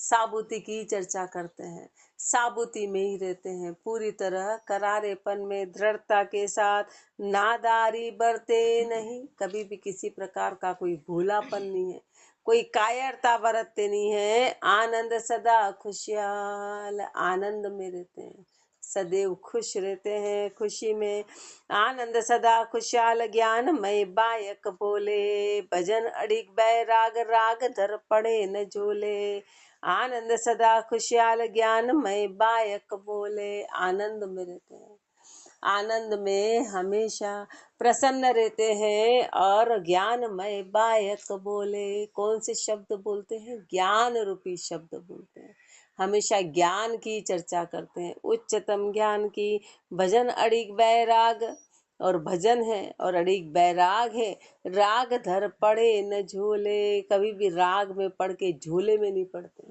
साबूती की चर्चा करते हैं, साबूती में ही रहते हैं, पूरी तरह करारेपन में दृढ़ता के साथ, नादारी बरते नहीं, कभी भी किसी प्रकार का कोई भूलापन नहीं है, कोई कायरता बरतते नहीं है, आनंद सदा खुशहाल, आनंद में रहते हैं, सदैव खुश रहते हैं, खुशी में आनंद सदा खुशहाल, ज्ञान मय बायक बोले, भजन अड़िग बैराग, राग धर पड़े न झोले, आनंद सदा खुशहाल, ज्ञान मय बायक बोले, आनंद में रहते हैं, आनंद में हमेशा प्रसन्न रहते हैं, और ज्ञानमय बायक बोले, कौन से शब्द बोलते हैं? ज्ञान रूपी शब्द बोलते हैं, हमेशा ज्ञान की चर्चा करते हैं, उच्चतम ज्ञान की, भजन अड़िग बैराग, और भजन है और अड़िग बैराग है, राग धर पड़े न झूले, कभी भी राग में पढ़ के झूले में नहीं पड़ते,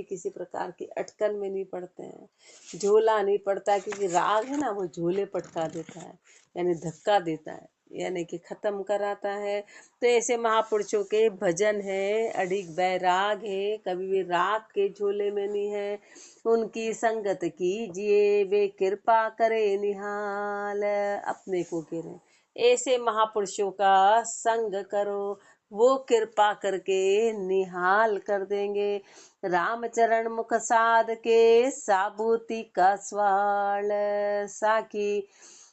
किसी प्रकार की अटकन में नहीं पड़ते हैं, झूला नहीं पड़ता, क्योंकि राग है ना, वो झूले पटका देता है, यानी धक्का देता है, यानी कि खत्म कराता है। तो ऐसे महापुरुषों के भजन है, अड़िग बैराग है, कभी भी राग के झोले में नहीं है, उनकी संगत कीजिए, वे कृपा करे निहाल, अपने को गिरे, ऐसे महापुरुषों का संग करो, वो कृपा करके निहाल कर देंगे। रामचरण मुख साध के, साबूती का स्वाल, साकी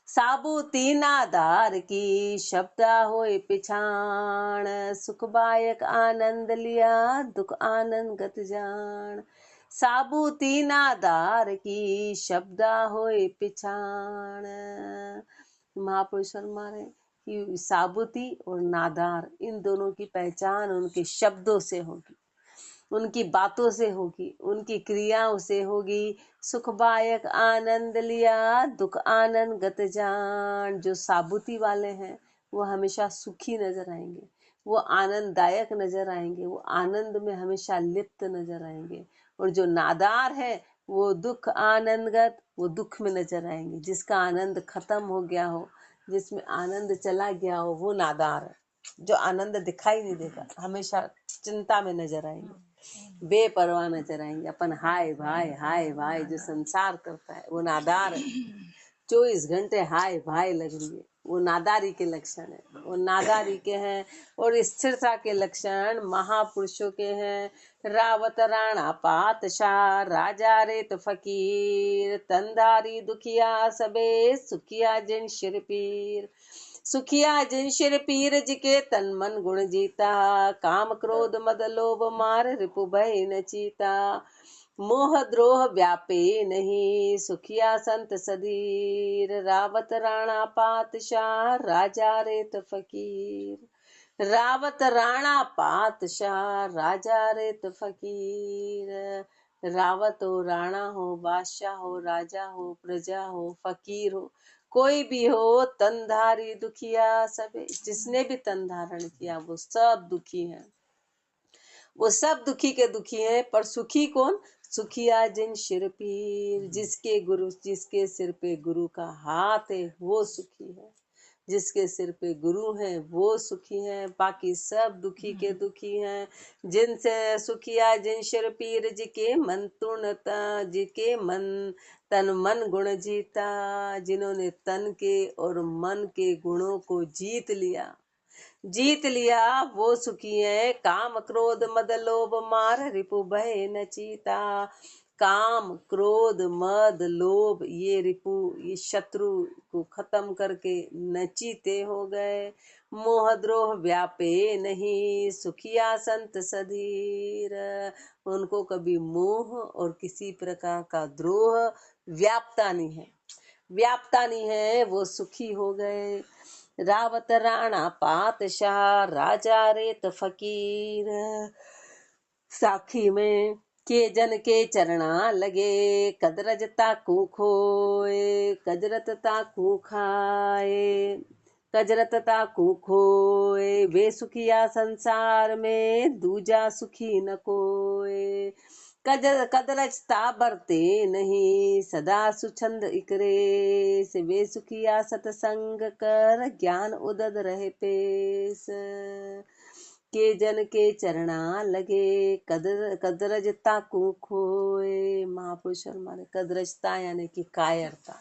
साबूती नादार की, शब्दा होए पिछाण, सुखबायक आनंद लिया, दुख आनंद गत जान, साबूती नादार की, शब्दा होए पिछाण। महापुरुष फरमा रहे कि साबूती और नादार, इन दोनों की पहचान उनके शब्दों से होगी, उनकी बातों से होगी, उनकी क्रियाओं से होगी। सुखबायक आनंद लिया, दुख आनंद गत जान, जो साबूती वाले हैं वो हमेशा सुखी नजर आएंगे, वो आनंददायक नजर आएंगे, वो आनंद में हमेशा लिप्त नजर आएंगे, और जो नादार है वो दुख आनंदगत, वो दुख में नजर आएंगे, जिसका आनंद खत्म हो गया हो, जिसमें आनंद चला गया हो, वो नादार है। जो आनंद दिखाई नहीं देगा, हमेशा चिंता में नजर आएंगे, बेपरवाह नजर आएंगे, अपन हाय भाई जो संसार करता है वो नादार है, 24 घंटे हाय भाई लग रही है, वो नादारी के लक्षण है, वो नादारी के हैं। और स्थिरता के लक्षण महापुरुषों के हैं। रावत राणा पातशाह, राजा रेत फकीर, तंदारी दुखिया सबे, सुखिया जिन शिर पीर, सुखिया जिन शिर पीर, जिके तन मन गुण जीता, काम क्रोध मद लोभ मार, रिपु भय न चीता, मोह द्रोह व्यापे नहीं, सुखिया संत सधीर, रावत राणा पातशाह, राजा रेत फकीर, रावत राणा पातशाह, राजा रेत फकीर, रावत हो, राणा हो, बादशाह हो, राजा हो, प्रजा हो, फकीर हो, कोई भी हो, तनधारी दुखिया सबे, जिसने भी तन धारण किया वो सब दुखी हैं, वो सब दुखी के दुखी हैं। पर सुखी कौन? सुखिया जिन शिर पीर, जिसके सिर पे गुरु का हाथ है वो सुखी है, जिसके सिर पे गुरु हैं वो सुखी हैं, बाकी सब दुखी के दुखी हैं। जिनसे सुखिया जिन शिर पीर, जिके मन तन मन गुण जीता, जिन्होंने तन के और मन के गुणों को जीत लिया वो सुखी है। काम क्रोध मद लोभ मार, रिपु भय न चीता, काम क्रोध मद लोभ ये रिपु, ये शत्रु को खत्म करके नचीते हो गए। मोह द्रोह व्यापे नहीं, सुखिया संत सधीर, उनको कभी मोह और किसी प्रकार का द्रोह व्यापता नहीं है, वो सुखी हो गए। रावत राणा पातशाह, राजा रेत फकीर, साखी में के जन के चरणा लगे, कदरज ताकू खोए, कजरत ताकू खोए, वे सुखिया संसार में, दूजा सुखी न कोय, कदरजता बरते नहीं, सदा सुछंद इकरे, से वे सुखिया सतसंग कर, ज्ञान उदद रहे पेश, के जन के चरणा लगे, कदरजता को खोए। महापुरुष हमारे कदरजता यानी कि कायरता,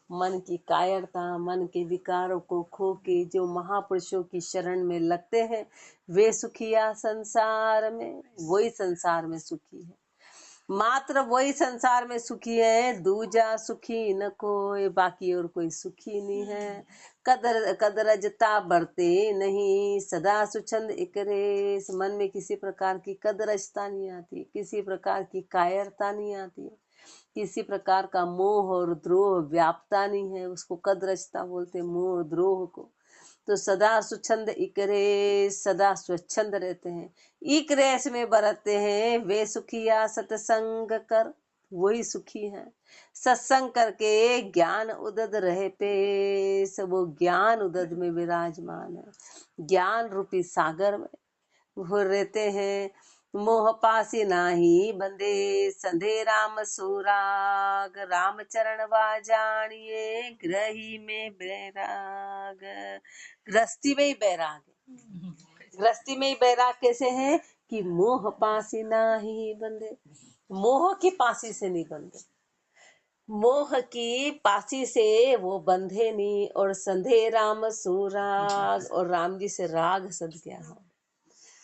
मन की कायरता, मन के विकारों को खो के जो महापुरुषों की शरण में लगते हैं वे सुखिया संसार में, वही संसार में सुखी है। मात्र वही संसार में सुखी है, दूजा सुखी न कोई, बाकी और कोई सुखी नहीं है। कदरजता बरते नहीं, सदा सुछंद इकरे। मन में किसी प्रकार की कदरजता नहीं आती, किसी प्रकार की कायरता नहीं आती, किसी प्रकार का मोह और द्रोह व्यापता नहीं है, उसको कदरजता बोलते, मोह और द्रोह को। तो सदा सुछंद इकरे, सदा स्वच्छंद रहते हैं, इक रेस में बरतते हैं, वे सुखिया सत्संग कर, वही सुखी है। सत्संग करके ज्ञान उदद रहे पे, सब वो ज्ञान उदद में विराजमान है, ज्ञान रूपी सागर में वो रहते हैं। मोह पासी नाही बंधे, संधे राम सुराग, राम चरण वा जानिए, ग्रही में बैराग। गृहस्थी में ही बैराग है, गृहस्थी में ही बैराग कैसे है कि मोह पासी नाही बंधे, मोह की पासी से नहीं बंधे, मोह की पासी से वो बंधे नहीं, और संधे राम सुराग, और राम जी से राग सद गया हो,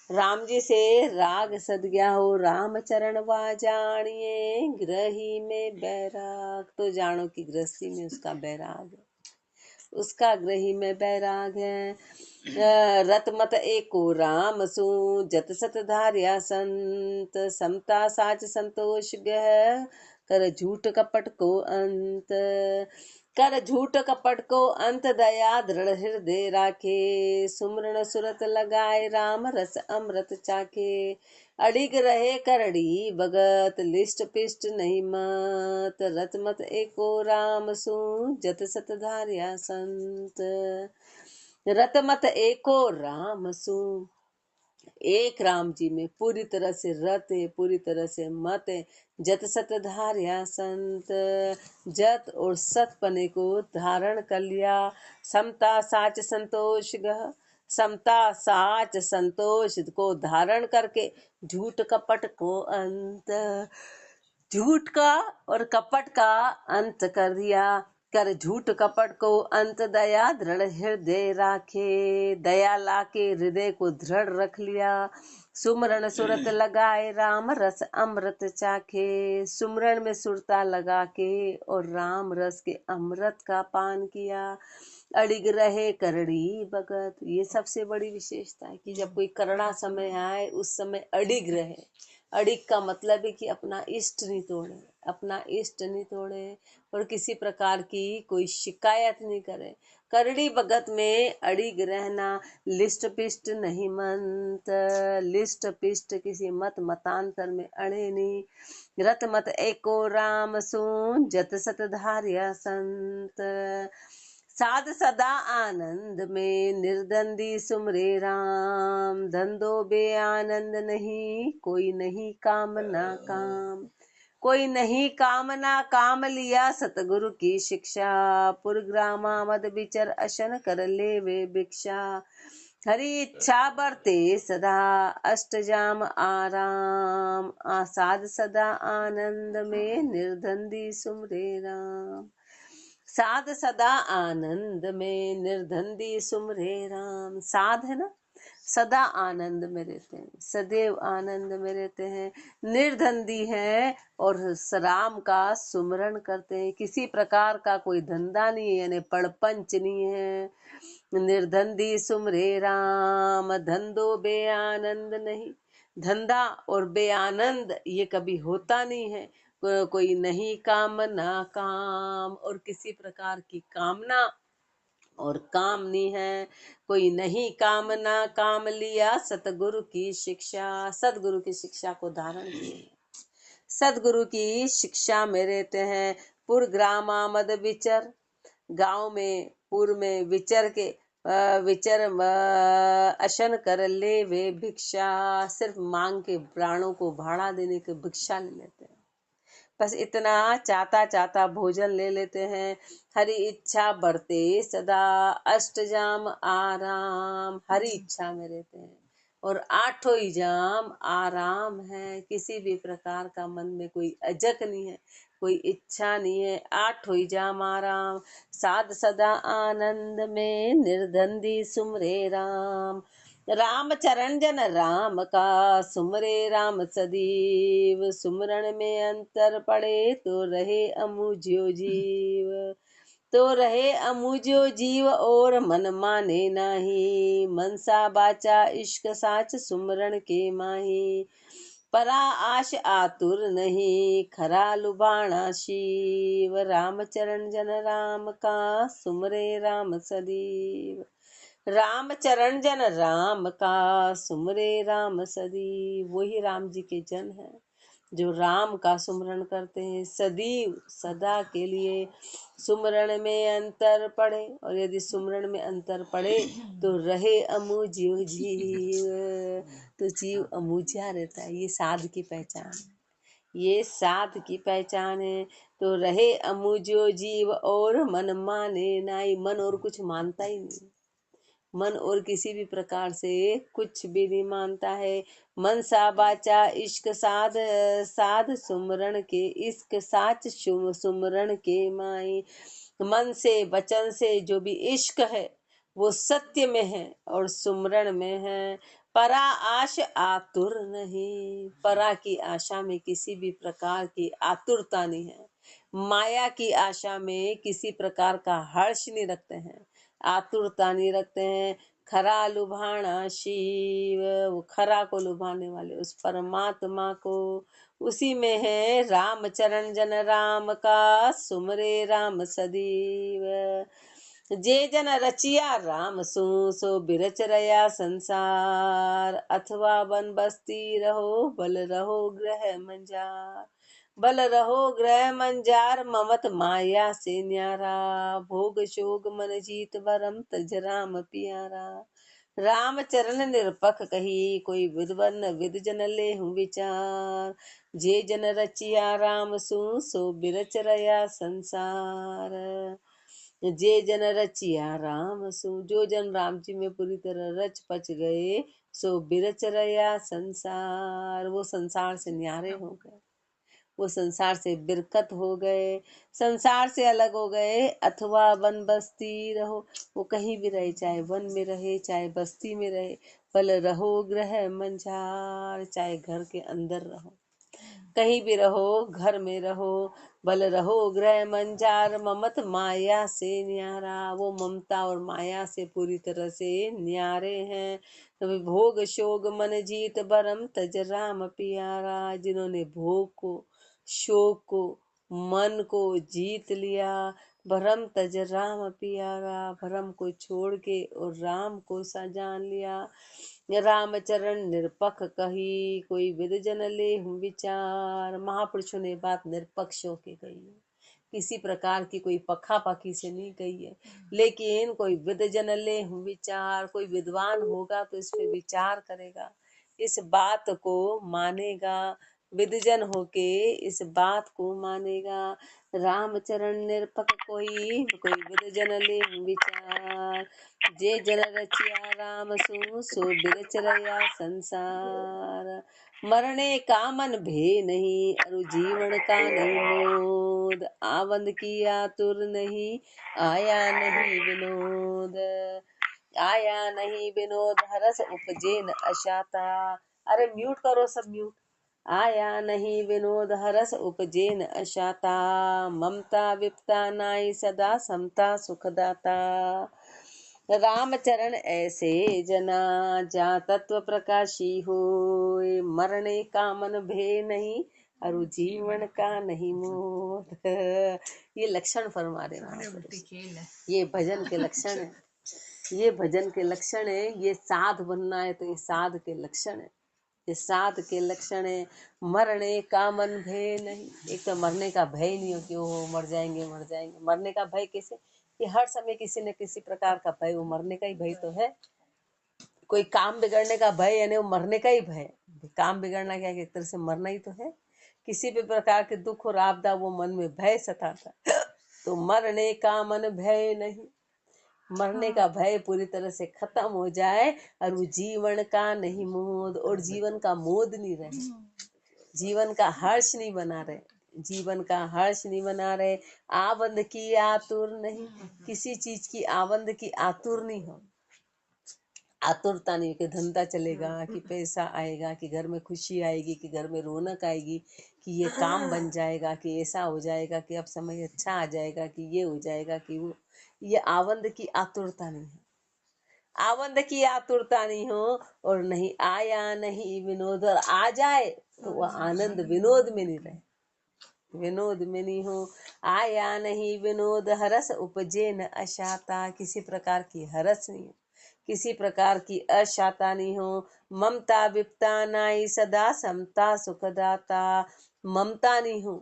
राम जी से राग सद गया हो। राम चरण वा जानिए, ग्रही में बैराग, तो जानो कि गृहस्थी में उसका बैराग है, उसका ग्रही में बैराग है। रत मत एको राम सु, जत सत धार्या संत, समता साच संतोष गह, कर झूठ कपट को अंत, कर झूठ कपट को अंत, दया दृढ़ हृदय राखे, सुमरण सुरत लगाए, राम रस अमृत चाखे, अड़िग रहे करड़ी भगत, लिष्ट पिष्ट नहीं मत, रत मत एको राम सु, जत सत धार्या संत। रत मत एको राम सु, एक राम जी में पूरी तरह से रत है, पूरी तरह से मत है। जत सत धार्या संत, जत और सत पने को धारण कर लिया। समता साच संतोष गह, समता साच संतोष को धारण करके झूठ कपट को अंत, झूठ का और कपट का अंत कर दिया। कर झूठ कपट को अंत, दया दृढ़ हृदय राखे, दया लाके हृदय को दृढ़ रख लिया। सुमरण सुरत लगाए, राम रस अमृत चाखे, सुमरण में सुरता लगा के और राम रस के अमृत का पान किया। अड़िग रहे करड़ी भगत, ये सबसे बड़ी विशेषता है कि जब कोई करड़ा समय आए उस समय अड़िग रहे। अड़िग का मतलब है कि अपना इष्ट नहीं तोड़े, अपना इष्ट नहीं तोड़े और किसी प्रकार की कोई शिकायत नहीं करे। करड़ी भगत में अड़िग रहना, लिष्ट पिष्ट नहीं मंत, लिष्ट पिष्ट किसी मत मतांतर में अड़े नहीं। रत मत एको राम सुन, जत सत धार्या संत, साध सदा आनंद में निर्दंदी सुमरे राम, धंधो बे आनंद नहीं, कोई नहीं काम ना काम, कोई नहीं कामना काम लिया सतगुरु की शिक्षा, पुरग्रामा मद विचर अशन कर ले वे भिक्षा, हरि इच्छा बरते सदा अष्टजाम आराम, आसाद सदा आनंद में निर्धंदी सुमरे राम, साध सदा आनंद में निर्धंदी सुमरे राम। साध है ना, सदा आनंद में रहते हैं, सदैव आनंद में रहते हैं, निर्धंदी है और राम का सुमरण करते हैं, किसी प्रकार का कोई धंधा नहीं है, यानी पड़पंच नहीं है। निर्धंदी सुमरे राम, धंधो बे आनंद नहीं, धंधा और बेआनंद ये कभी होता नहीं है। कोई नहीं काम ना काम, और किसी प्रकार की कामना और काम नहीं है, कोई नहीं कामना काम लिया सतगुरु की शिक्षा, सतगुरु की शिक्षा को धारण किए, सतगुरु की शिक्षा में रहते हैं। पुर ग्राम आमद विचर, गांव में पुर में विचर के विचर अशन कर ले वे भिक्षा, सिर्फ मांग के प्राणों को भाड़ा देने के भिक्षा ले लेते हैं, बस इतना चाहता चाहता भोजन ले लेते हैं। हरि इच्छा बरते सदा अष्टजाम आराम, हरि इच्छा में रहते हैं, और आठों ही जाम आराम है। किसी भी प्रकार का मन में कोई अजक नहीं है, कोई इच्छा नहीं है। आठों ही जाम आराम, साध सदा आनंद में, निर्धंधी सुमरे राम। राम चरण जन राम का, सुमरे राम सदीव। सुमरण में अंतर पड़े, तो रहे अमुझ्यो जीव। तो रहे अमुझ्यो जीव, और मन माने नाही। मनसा बाचा इश्क साच, सुमरण के माही। परा आश आतुर नहीं, खरा लुभाणा शिव। राम चरण जन राम का, सुमरे राम सदीव। राम चरण जन राम का, सुमरे राम सदीव। वही राम जी के जन है जो राम का सुमरण करते हैं सदैव, सदा के लिए। सुमरण में अंतर पड़े, और यदि सुमरण में अंतर पड़े तो रहे अमुझ्यो जीव। तो जीव अमुझ्या रहता है। ये साध की पहचान है, ये साध की पहचान है। तो रहे अमुझ्यो जीव, और मन माने नाई। मन और कुछ मानता ही नहीं, मन और किसी भी प्रकार से कुछ भी नहीं मानता है। मन सा बाचा इश्क साध, साध सुमरण के इश्क साच, सुमरण के माई। मन से वचन से जो भी इश्क है वो सत्य में है और सुमरण में है। परा आश आतुर नहीं, परा की आशा में किसी भी प्रकार की आतुरता नहीं है। माया की आशा में किसी प्रकार का हर्ष नहीं रखते हैं, आतुरता नहीं रखते हैं। खरा लुभाणा शिव, वो खरा को लुभाने वाले उस परमात्मा को, उसी में है राम चरण जन राम का, सुमरे राम सदैव। जे जन रचिया राम सो बिरच रया संसार। अथवा वन बस्ती रहो, बल रहो ग्रह मंजार। बल रहो ग्रह मंजार, ममत माया से न्यारा। भोग शोग मन जीत भरम, तज राम प्यारा। राम चरण निरपख कही, कोई विद्वन विद जन लेहु विचार। जे जन रचिया राम सो बिरच रया संसार। जे जन रचिया राम सु, जो जन राम जी में पूरी तरह रच पच गए, सो बिरच रया संसार। वो संसार से न्यारे हो गए, वो संसार से बिरकत हो गए, संसार से अलग हो गए। अथवा वन बस्ती रहो, वो कहीं भी रहे, चाहे वन में रहे चाहे बस्ती में रहे। बल रहो ग्रह मंझार, चाहे घर के अंदर रहो, कहीं भी रहो, घर में रहो। बल रहो ग्रह मंजार, ममत माया से न्यारा। वो ममता और माया से पूरी तरह से न्यारे हैं। भोग शोग मन जीत बरम, तज राम प्यारा। जिन्होंने भोग को, शोक को, मन को जीत लिया, भरम तज राम प्यारा। भरम को छोड़ के और राम को सा जान लिया। राम चरण निरपख कही, कोई विद जन लेहु विचार। महापुरुषों ने बात निरपक्ष होके कही है, किसी प्रकार की कोई पखापखी से नहीं कही है। लेकिन कोई विद जन लेहु विचार, कोई विद्वान होगा तो इस पे विचार करेगा, इस बात को मानेगा। विदजन होके इस बात को मानेगा। रामचरण निरपक कोई, कोई विदजन लेहु विचार। जे जन रचिया राम सो बिरच रया संसार। मरने का मन भे नहीं, अरु जीवन का नहीं मोद। आवंद की आतुर नहीं, आया नहीं विनोद। आया नहीं विनोद, हरस उपजे न अशाता। अरे म्यूट करो सब, म्यूट। आया नहीं विनोद, हरस उपजे न अशाता। ममता विपता नाई, सदा समता सुखदाता। राम चरण ऐसे जना, जा तत्व प्रकाशी हो। मरने का मन भे नहीं, अरु जीवन का नहीं मोह। ये लक्षण फरमा रहे हैं, ये भजन के लक्षण है, ये भजन के लक्षण है। ये साध बनना है तो ये साध के लक्षण है, ये साध के लक्षण है। मरने का मन भय नहीं, एक तो मरने का भय नहीं हो कि वो मर जाएंगे मर जाएंगे। मरने का भय कैसे, कि हर समय किसी न किसी प्रकार का भय, वो मरने का ही भय तो है। कोई काम बिगड़ने का भय यानी वो मरने का ही भय। काम बिगड़ना क्या, एक तरह से मरना ही तो है। किसी भी प्रकार के दुख और आपदा वो मन में भय सताता, तो मरने का मन भय नहीं। मरने का भय पूरी तरह से खत्म हो जाए और वो जीवन का नहीं मोद, और जीवन का मोद नहीं रहे, जीवन का हर्ष नहीं बना रहे, जीवन का हर्ष नहीं बना रहे। आबंद की आतुर नहीं, किसी चीज की आबंद की आतुर नहीं हो, आतुरता नहीं कि धंधा चलेगा, कि पैसा आएगा, कि घर में खुशी आएगी, कि घर में रौनक आएगी, कि ये काम बन जाएगा, कि ऐसा हो जाएगा, कि अब समय अच्छा आ जाएगा, कि ये हो जाएगा, कि वो, ये आनंद की आतुरता नहीं है, आनंद की आतुरता नहीं हो। और नहीं आया नहीं विनोद, और आ जाए तो वह आनंद विनोद में नहीं रहे, विनोद में नहीं हो। आया नहीं विनोद हरस उपजे न अशाता, किसी प्रकार की हरस नहीं हो, किसी प्रकार की अशाता नहीं हो। ममता विपता नाई सदा समता सुखदाता, ममता नहीं हो,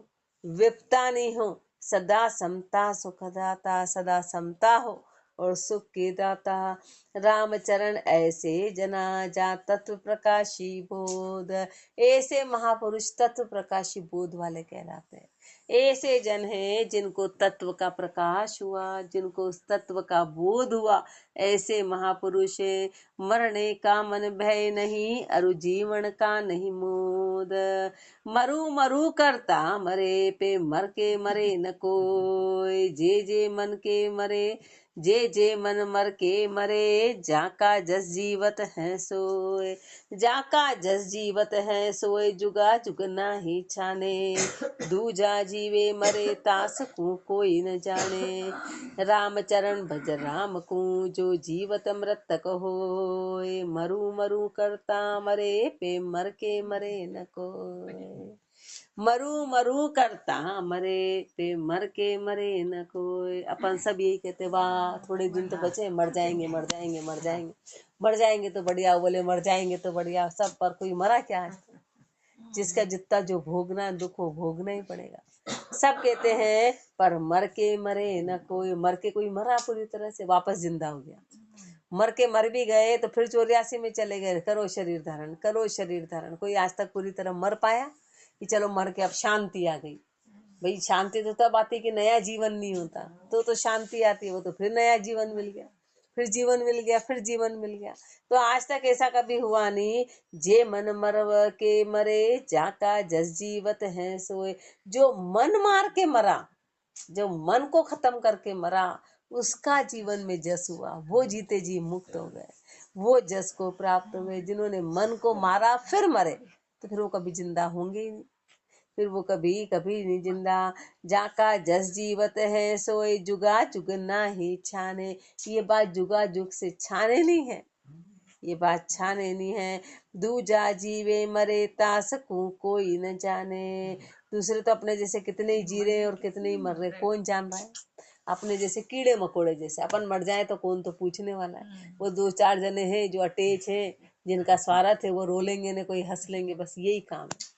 विपता नहीं हो, सदा समता सुखदाता, सदा समता हो और सुख के दाता। रामचरण ऐसे जना जा तत्व प्रकाशी बोध, ऐसे महापुरुष तत्व प्रकाशी बोध वाले कहलाते हैं। ऐसे जन हैं जिनको तत्व का प्रकाश हुआ, जिनको उस तत्व का बोध हुआ, ऐसे महापुरुष हैं। मरने का मन भय नहीं, अरु जीवन का नहीं मोद। मरु मरु करता मरे पे मर के मरे न कोई, जे जे मन के मरे, जे जे मन मर के मरे, जाका जस जीवत है सोए, जाका जस जीवत है सोए, जुगा जुग नाही छाने, दूजा जीवे मरे तास को कोई न जाने। रामचरण भज राम को जो जीवत मृतक होए, मरु मरु करता मरे पे मर के मरे न कोई, मरु मरु करता मरे पे मर के मरे न कोई। अपन सब यही कहते, वाह थोड़े दिन तो बचे, मर जाएंगे मर जाएंगे मर जाएंगे, मर जाएंगे तो बढ़िया, बोले मर जाएंगे तो बढ़िया, सब पर कोई मरा क्या है? जिसका जितना जो भोगना दुख हो भोगना ही पड़ेगा। सब कहते हैं पर मर के मरे न कोई, मर के कोई मरा पूरी तरह से वापस जिंदा हो गया, मर के मर भी गए तो फिर 84 में चले गए, करो शरीर धारण करो शरीर धारण। कोई आज तक पूरी तरह मर पाया कि चलो मर के अब शांति आ गई? भाई शांति तो तब आती कि नया जीवन नहीं होता, तो शांति आती है, वो तो फिर नया जीवन मिल गया, फिर जीवन मिल गया, फिर जीवन मिल गया। तो आज तक ऐसा कभी हुआ नहीं। जे मन मरव के मरे, जाका जस जीवत है सोए। जो मन मार के मरा, जो मन को खत्म करके मरा, उसका जीवन में जस हुआ, वो जीते जी मुक्त हो गए, वो जस को प्राप्त हुए। जिन्होंने मन को मारा फिर मरे, तो फिर वो कभी जिंदा होंगे ही नहीं, फिर वो कभी कभी नहीं जिंदा। जाका जस जीवत है सोए, जुगा जुग ना ही छाने। ये बात जुगा जुग से छाने नहीं है, ये बात छाने नहीं है। दूजा जीवे मरे तास को कोई न जाने। दूसरे तो अपने जैसे कितने ही जी रहे और कितने ही मर रहे, कौन जान रहा है? अपने जैसे कीड़े मकोड़े जैसे अपन मर जाए तो कौन तो पूछने वाला है। वो 2-4 जने हैं जो अटैच है, जिनका स्वार्थ है, वो रोलेंगे न कोई हंस लेंगे, बस यही काम है।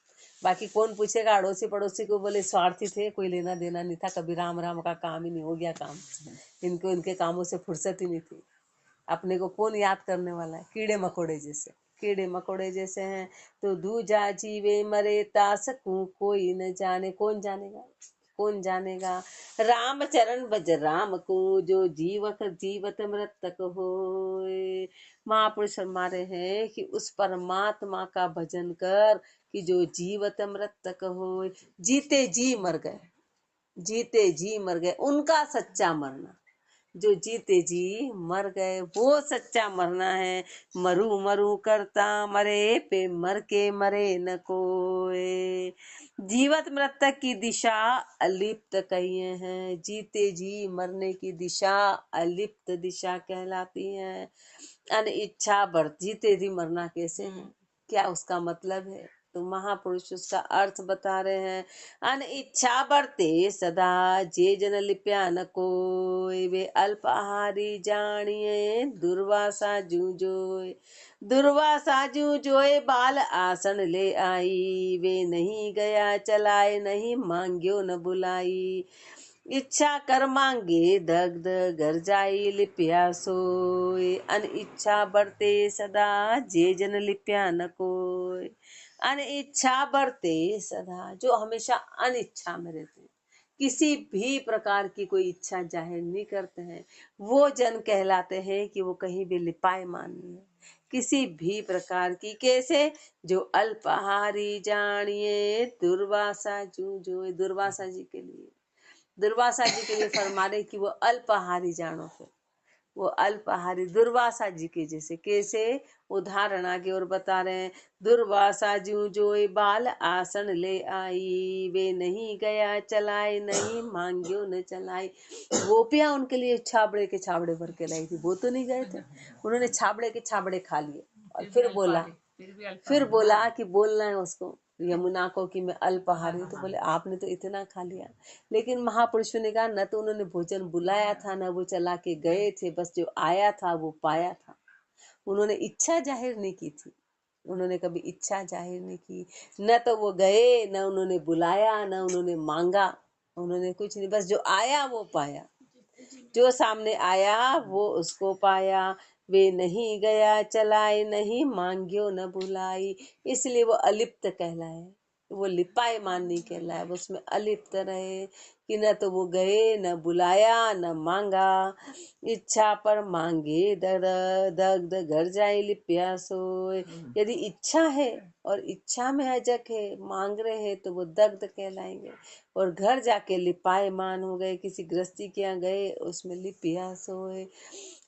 बाकी कौन पूछेगा? अड़ोसी पड़ोसी को बोले स्वार्थी थे, कोई लेना देना नहीं था, कभी राम राम का काम ही नहीं, हो गया काम, इनको इनके कामों से फुर्सत ही नहीं थी। अपने को कौन याद करने वाला है? कीड़े मकोड़े जैसे, कीड़े मकोड़े जैसे हैं। तो दूजा जीवे मरे तास को कोई न जाने, कौन जानेगा, कौन जानेगा। राम चरण भज राम को जो जीवक जीवत मृतक होए। महापुरुष हमारे हैं कि उस परमात्मा का भजन कर कि जो जीवत मृतक होए, जीते जी मर गए, जीते जी मर गए, उनका सच्चा मरना। जो जीते जी मर गए वो सच्चा मरना है। मरु मरु करता मरे पे मर के मरे न कोई। जीवत मृतक की दिशा अलिप्त कहिए हैं, जीते जी मरने की दिशा अलिप्त दिशा कहलाती है। अनिच्छा बढ़, जीते जी मरना कैसे है, क्या उसका मतलब है? तो महापुरुष उसका अर्थ बता रहे हैं। अनिच्छा बढ़ते सदा जे जन लिप्या न कोई, वे अल्पाहारी जानिए दुर्वासा जूझोय। दुर्वासा जूझोय बाल आसन ले आई, वे नहीं गया चलाए नहीं मांग्यो न बुलाई। इच्छा कर मांगे दग्ध घर जाई लिप्या सोय। अनिच्छा बढ़ते सदा जे जन लिप्या न कोय। अनिच्छा बढ़ते सदा, जो हमेशा अनिच्छा में रहते हैं किसी भी प्रकार की कोई इच्छा जाहिर नहीं करते हैं, वो जन कहलाते हैं कि वो कहीं भी लिपायमान नहीं है किसी भी प्रकार की। कैसे? जो अल्पाहारी जानिए दुर्वासा जो दुर्वासा जी के लिए, दुर्वासा जी के लिए फरमा रहे कि वो अल्पाहारी जानो। फिर वो अल्पाहारी दुर्वासा जी के जैसे। कैसे? उदाहरण आगे और बता रहे हैं। दुर्वासा जू जो बाल आसन ले आई, वे नहीं गया चलाए, नहीं मांग्यो न चलाई। गोपियां उनके लिए छाबड़े के छाबड़े भर के लाई थी, वो तो नहीं गए थे, उन्होंने छाबड़े के छाबड़े खा लिए। और फिर बोला कि बोलना है उसको यमुना को कि मैं अल्पाहारी हूँ। तो बोले आपने तो इतना खा लिया। लेकिन महापुरुषों ने कहा न तो उन्होंने भोजन बुलाया था, न वो चला के गए थे, बस जो आया था वो पाया था। उन्होंने इच्छा जाहिर नहीं की थी, उन्होंने कभी इच्छा जाहिर नहीं की। न तो वो गए, न उन्होंने बुलाया, न उन्होंने मांगा, उन्होंने कुछ नहीं, बस जो आया वो पाया। जो सामने आया वो उसको पाया। वे नहीं गया चलाए, नहीं मांग्यो न बुलाई। इसलिए वो अलिप्त कहलाए, वो लिपायमान नहीं कहलाए, वो उसमें अलिप्त रहे कि न तो वो गए, न बुलाया, न मांगा। इच्छा पर मांगे दग्ध घर जाए लिप्या सोए। यदि इच्छा है और इच्छा में अजक है, मांग रहे हैं, तो वो दग्ध कहलाएंगे। और घर जाके लिपायमान हो गए, किसी गृहस्थी के यहाँ गए, उसमें लिपिया सोए।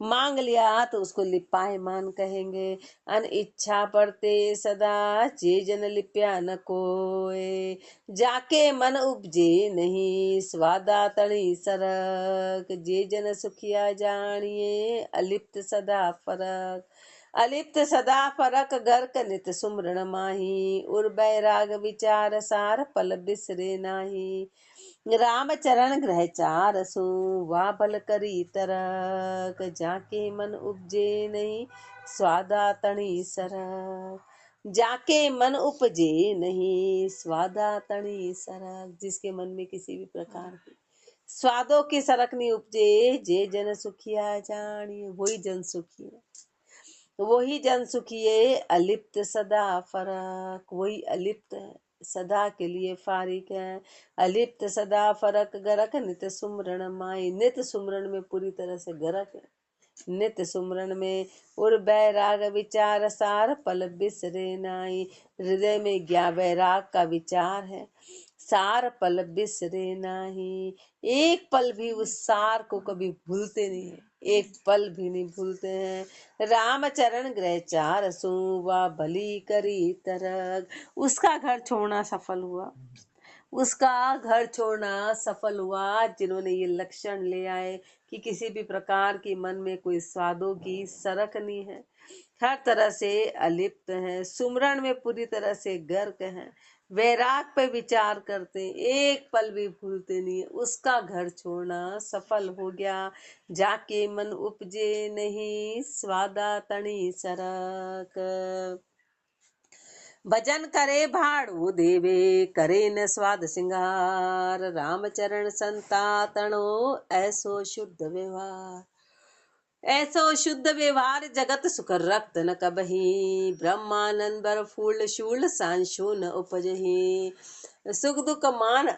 मांग लिया तो उसको लिपायमान कहेंगे। अन इच्छा पड़ते सदा जे जन लिप्या न कोय, जाके मन उपजे नहीं स्वादा तणी सरक। जे जन सुखिया जानिए अलिप्त सदा फरक। अलिप्त सदा फरक गर्क नित सुमरण माही, उर बैराग विचार सार पल बिसरे नाही। राम चरण ग्रह चार सु वा भल करी तरक, जाके मन उपजे नहीं स्वादा तणी सरक। जाके मन उपजे नहीं स्वादा तणी सरक। जिसके मन में किसी भी प्रकार की स्वादों की सरक नहीं उपजे, जे जन सुखिया जानिए, वही जन सुखी है, वही जन सुखी है। अलिप्त सदा फरक, वही अलिप्त है, सदा के लिए फारिक है। अलिप्त सदा फरक गरक नित सुमरण माई। नित सुमरण में पूरी तरह से गरक है, नित्य सुमरण में। उर बैराग विचार सार पल बिसरे नाई। हृदय में ज्ञा वैराग का विचार है, सार पल बिसरे नाही। एक पल भी उस सार को कभी भूलते नहीं है, एक पल भी नहीं भूलते हैं। राम चरण ग्रह चार सुवा भली करी तरक। उसका घर छोड़ना सफल हुआ, उसका घर छोड़ना सफल हुआ जिन्होंने ये लक्षण ले आए कि किसी भी प्रकार की मन में कोई स्वादों की सरक नहीं है, हर तरह से अलिप्त है, सुमरण में पूरी तरह से गर्क है, वैराग पे विचार करते, एक पल भी भूलते नहीं। उसका घर छोड़ना सफल हो गया। जाके मन उपजे नहीं स्वादा तणी सरक। भजन करे भाड़ू देवे करे न स्वाद सिंगार, रामचरण संतातणो ऐसो शुद्ध व्यवहार। ऐसो शुद्ध व्यवहार जगत सुख रक्त न कबही, ब्रह्मानंद बर फूल शूल सांशु न उपजही। सुख दुख मान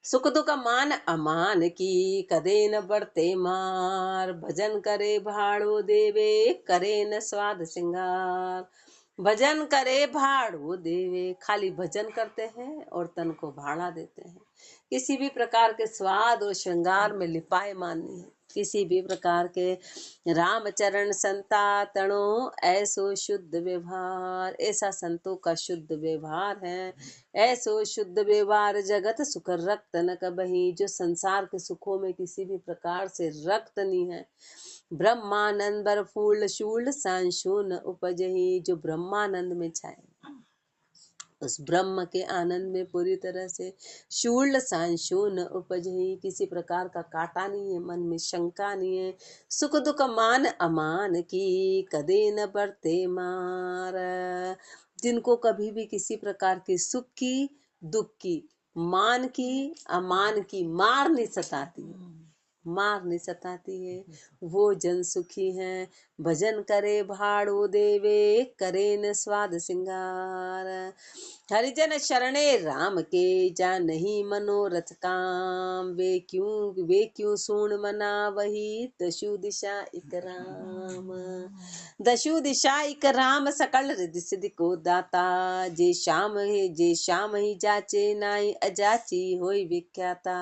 सुख दुख मान अमान की, कदे न बढ़ते मार। भजन करे भाड़ो देवे करे न स्वाद सिंगार। भजन करे भाड़ो देवे, खाली भजन करते हैं और तन को भाड़ा देते हैं। किसी भी प्रकार के स्वाद और श्रृंगार में लिपायमान नहीं है, किसी भी प्रकार के। रामचरण संतातणो ऐसो शुद्ध व्यवहार, ऐसा संतों का शुद्ध व्यवहार है। ऐसो शुद्ध व्यवहार जगत सुख रक्त न कबही, जो संसार के सुखों में किसी भी प्रकार से रक्त नहीं है। ब्रह्मानंद बर फूल शूल सांशु न उपजही, जो ब्रह्मानंद में छाए, उस ब्रह्म के आनंद में पूरी तरह से। शूल सांशु न उपजही, किसी प्रकार का कांटा नहीं है, मन में शंका नहीं है। सुख दुख मान अमान की, कदे न बढ़ते मार। जिनको कभी भी किसी प्रकार की सुख की, दुख की, मान की, अमान की मार नहीं सताती है, मार नहीं सताती है, वो जन सुखी हैं। भजन करे भाड़ो देवे करे न स्वाद सिंगार। हरिजन शरणे राम के जा नहीं मनोरथ काम, वे क्यों सूण मना वही दशु दिशा एक राम। दशु दिशा एक राम सकल रिद्धि सिद्धि को दाता, जे श्याम ही जाचे नाई अजाची होई विख्याता।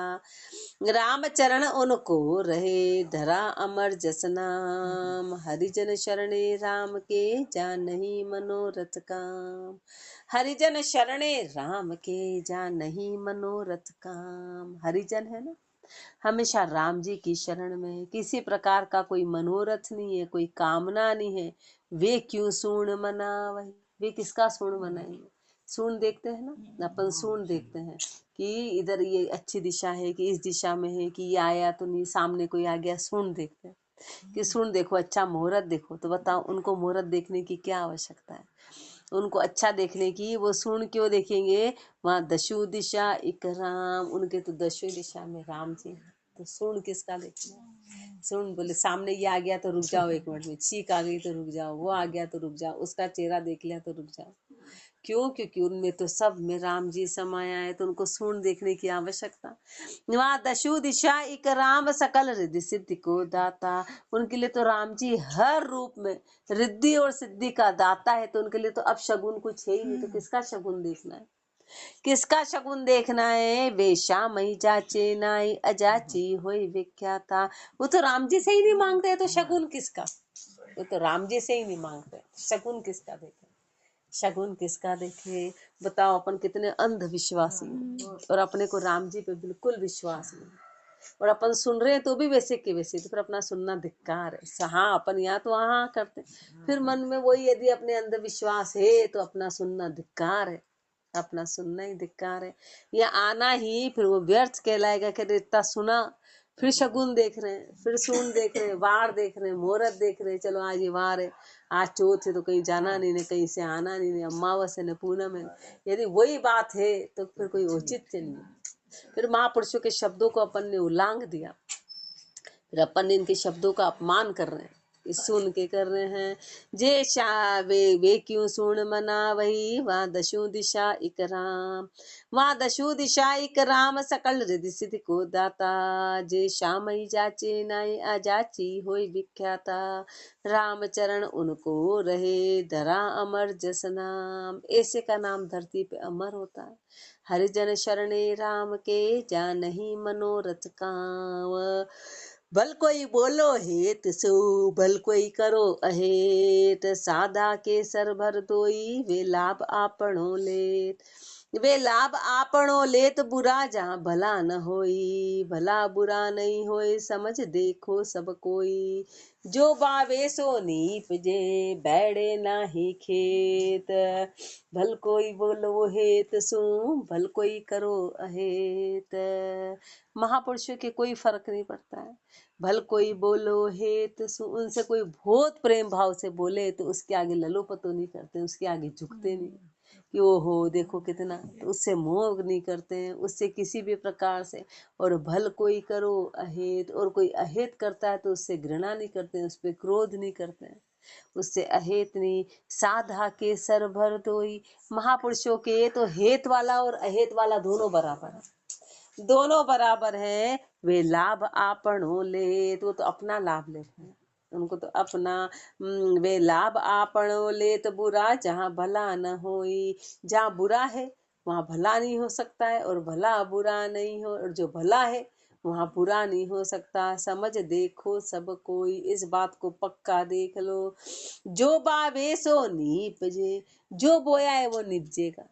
राम चरण उनको रहे धरा अमर जस नाम, हरिजन शरणे राम के जा नहीं मनोरथ काम। हरिजन शरणे राम के जा नहीं मनोरथ काम। हरिजन है ना, हमेशा राम जी की शरण में, किसी प्रकार का कोई मनोरथ नहीं है, कोई कामना नहीं है। वे क्यों सूण मना वही, वे किसका सूण मनाएंगे। सूण देखते हैं ना, अपन सूण देखते हैं कि इधर ये अच्छी दिशा है कि इस दिशा में है, कि ये आया तो नहीं, सामने कोई आ गया। सूण देखते हैं कि सूण देखो, अच्छा मुहूर्त देखो, तो बताओ उनको मुहूर्त देखने की क्या आवश्यकता है। उनको अच्छा देखने की वो सूण क्यों देखेंगे, वहाँ दशु दिशा एक राम, उनके तो दशु दिशा में राम जी हैं। तो सूण किसका देखना। सूण बोले सामने ये आ गया तो रुक जाओ, एक मिनट में चीख आ गई तो रुक जाओ, वो आ गया तो रुक जाओ, उसका चेहरा देख लिया तो रुक जाओ। क्यों, क्योंकि उनमें तो सब में राम जी समाया है, तो उनको सूण देखने की आवश्यकता। वहाँ दशु दिशा एक राम सकल रिद्धि सिद्धि को दाता, उनके लिए तो राम जी हर रूप में रिद्धि और सिद्धि का दाता है। तो उनके लिए तो अब शगुन कुछ है ही नहीं, तो किसका शगुन देखना है, किसका शगुन देखना है। वे श्याम ही जाचे नाई अजाची होई विख्याता। वो तो राम जी से ही नहीं मांगते, तो शगुन किसका। वो तो राम जी से ही नहीं मांगते, शगुन किसका देखे, शगुन किसका देखे। बताओ अपन कितने अंधविश्वासी हैं, और अपने को राम जी पे बिल्कुल विश्वास नहीं, और अपन सुन रहे हैं तो भी वैसे के वैसे, तो फिर अपना सुनना धिक्कार है। हाँ, अपन यहाँ तो हाँ करते, फिर मन में वही यदि अपने अंधविश्वास है तो अपना सुनना धिक्कार है, अपना सुनना ही धिक्कार है। या आना ही फिर वो व्यर्थ कहलाएगा कि इतना सुना, फिर शगुन देख रहे हैं, फिर सून देख रहे हैं, वार देख रहे हैं, मुहूर्त देख रहे हैं, चलो आज ये वार है, आज चौथ है तो कहीं जाना नहीं, न कहीं से आना नहीं, अमावस है न पूनम है। यदि वही बात है तो फिर कोई औचित्य नहीं है। फिर महापुरुषों के शब्दों को अपन ने उल्लांघ दिया, फिर अपन इनके शब्दों का अपमान कर रहे हैं, सुन के कर रहे हैं। जे शा वे क्यों सुन मना वही, वहाँ दशु दिशा एक राम, वहाँ दशु दिशा एक राम सकल रिद्धि सिद्धि को दाता, जे श्याम ही जाचे नाई अजाची होई विख्याता। राम चरण उनको रहे धरा अमर जस नाम, ऐसे का नाम धरती पे अमर होता है। हरिजन शरणे राम के जा नहीं मनोरथ काम, भल कोई बोलो हेत सो भल कोई करो अहेत, साधा के सर भर दोई वे लाभ आपणो लेत, वे लाभ आपणो लेत बुरा जहाँ भला न होई, भला बुरा नहीं होए समझ देखो सब कोई, जो बावे सो नीपजे बैठे नाही खेत, भल कोई बोलो हेत सु भल कोई करो अहेत। महापुरुषों के कोई फर्क नहीं पड़ता है, भल कोई बोलो हेत सु, उनसे कोई बहुत प्रेम भाव से बोले तो उसके आगे ललोपतो नहीं करते, उसके आगे झुकते नहीं कि ओहो देखो कितना, तो उससे मोह नहीं करते हैं, उससे किसी भी प्रकार से। और भल कोई करो अहेत, और कोई अहेत करता है तो उससे घृणा नहीं करते हैं, उस पर क्रोध नहीं करते हैं, उससे अहेत नहीं। साधा के सर भर दोई, महापुरुषों के तो हेत वाला और अहेत वाला दोनों बराबर है, दोनों बराबर है। वे लाभ आपणो ले, तो अपना लाभ लेते हैं, उनको तो अपना। वे लाभ आपणो लेत बुरा जहाँ भला न होई, जहाँ बुरा है वहाँ भला नहीं हो सकता है, और भला बुरा नहीं हो, और जो भला है वहाँ बुरा नहीं हो सकता। समझ देखो सब कोई, इस बात को पक्का देख लो। जो बावे सो नीपजे, जो बोया है वो निपजेगा।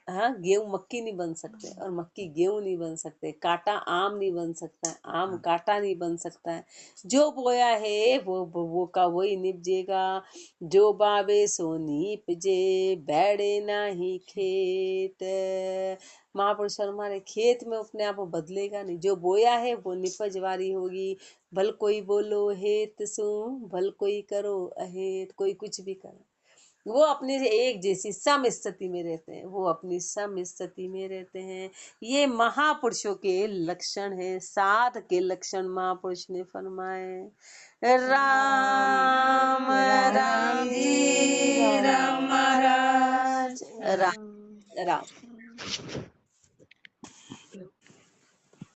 हाँ, गेहूं मक्की नहीं बन सकते, और मक्की गेहूं नहीं बन सकते, कांटा आम नहीं बन सकता है, आम कांटा नहीं बन सकता है। जो बोया है वो का वही निपजेगा। जो बावे सो नीपजे बैठे नाही खेत, महापुरुष हमारे खेत में अपने आप बदलेगा नहीं, जो बोया है वो निपजवारी होगी। भल कोई बोलो हेत सु भल कोई करो अहेत, कोई कुछ भी करे, वो अपनी एक जैसी सम स्थिति में रहते हैं, वो अपनी सम स्थिति में रहते हैं। ये महापुरुषों के लक्षण है, साध के लक्षण महापुरुष ने फरमाए। राम राम जी राम महाराज, राम।